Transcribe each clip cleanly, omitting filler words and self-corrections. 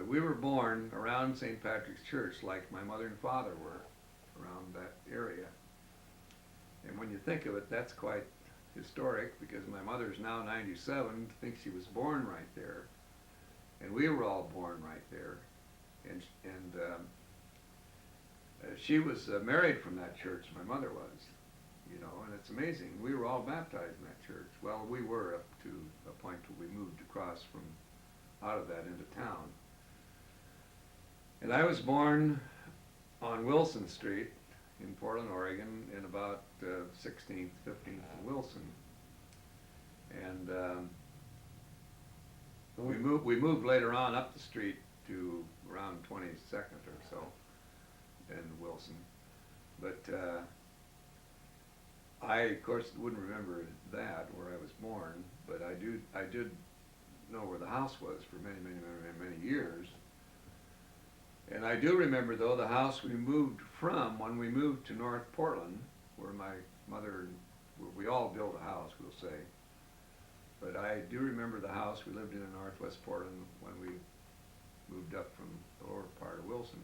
we were born around St. Patrick's Church, like my mother and father were, around that area. And when you think of it, that's quite historic, because my mother's now 97, thinks she was born right there, and we were all born right there. And she was married from that church, my mother was, you know, and it's amazing. We were all baptized in that church. Well, we were up to a point where we moved across from out of that into town. And I was born on Wilson Street in Portland, Oregon, in about 16th, 15th and Wilson. And we moved later on up the street to around 22nd or so in Wilson. But I, of course, wouldn't remember that, where I was born, but I did know where the house was for many years. And I do remember, though, the house we moved from when we moved to North Portland, where my mother, we all built a house, we'll say. But I do remember the house we lived in Northwest Portland when we moved up from the lower part of Wilson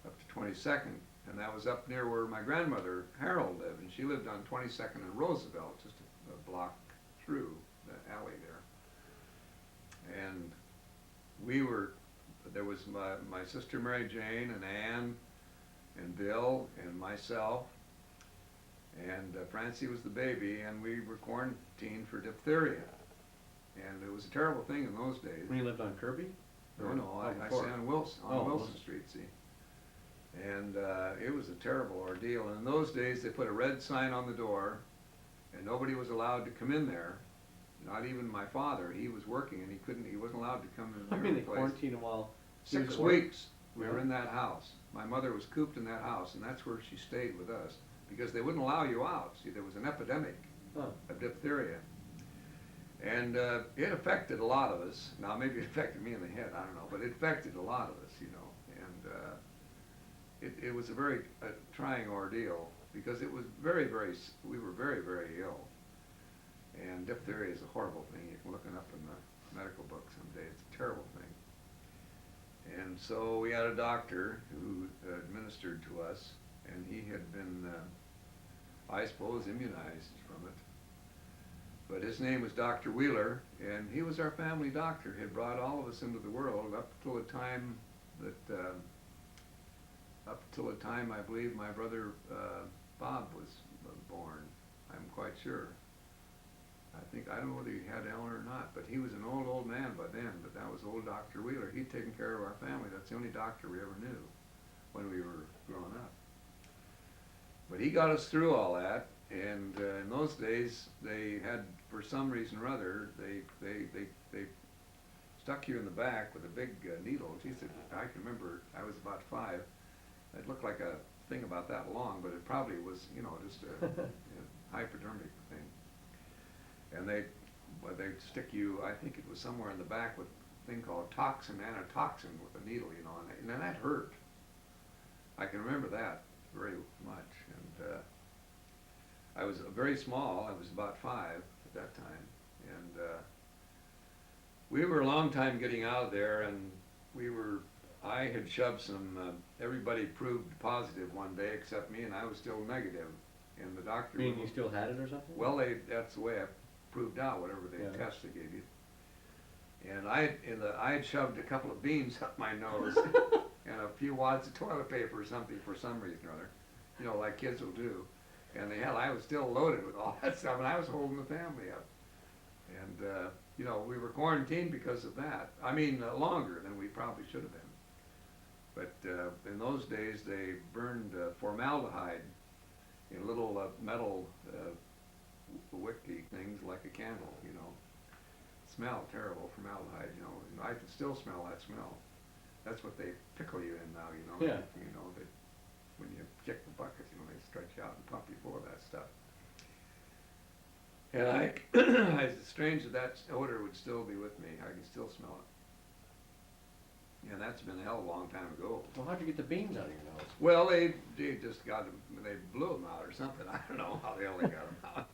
up to 22nd. And that was up near where my grandmother, Harold, lived. And she lived on 22nd and Roosevelt, just a block through the alley there. And there was my sister Mary Jane and Ann and Bill and myself, and Francie was the baby, and we were quarantined for diphtheria. And it was a terrible thing in those days. When you lived on Kirby? No, I stay on Wilson Street, see. And it was a terrible ordeal. And in those days, they put a red sign on the door, and nobody was allowed to come in there. Not even my father. He was working, and he wasn't allowed to come in there. I mean, they quarantined him while 6 weeks we were in that house. My mother was cooped in that house, and that's where she stayed with us, because they wouldn't allow you out. See, there was an epidemic of diphtheria. And it affected a lot of us. Now, maybe it affected me in the head, I don't know, but it affected a lot of us, you know. And it was a very trying ordeal, because it was we were very ill. And diphtheria is a horrible thing. You can look it up in the medical book someday. It's a terrible thing. And so we had a doctor who administered to us, and he had been, I suppose, immunized from it. But his name was Dr. Wheeler, and he was our family doctor. He had brought all of us into the world up till the time I believe my brother Bob was born. I'm quite sure. I don't know whether he had Eleanor or not, but he was an old man by then. But that was old Dr. Wheeler. He'd taken care of our family. That's the only doctor we ever knew when we were growing up. But he got us through all that. And in those days, they had, for some reason or other, they stuck you in the back with a big needle. He said, I can remember, I was about 5. It looked like a thing about that long, but it probably was, you know, just a hypodermic thing. And they'd stick you, I think it was somewhere in the back, with a thing called antitoxin with a needle, you know, and that hurt. I can remember that very much. And I was very small. I was about 5 at that time. And we were a long time getting out of there, and I had shoved some, everybody proved positive one day except me, and I was still negative. And the doctor... You mean you still had it or something? Well, that's the way I proved out, whatever test they gave you. And I had shoved a couple of beans up my nose and a few wads of toilet paper or something for some reason or other, you know, like kids will do. And I was still loaded with all that stuff, and I was holding the family up. And, you know, we were quarantined because of that. I mean, longer than we probably should have been. But in those days, they burned formaldehyde in little metal wicky things like a candle, you know. Smelled terrible, formaldehyde, you know. And I can still smell that smell. That's what they pickle you in now, you know. Yeah. You know, when you kick the bucket, you know, they stretch out and pump you full of that stuff. And it's strange that odor would still be with me. I can still smell it. And that's been a hell of a long time ago. Well, how'd you get the beans out of your nose? Well, they just got them, they blew them out or something. I don't know how the hell they got them out.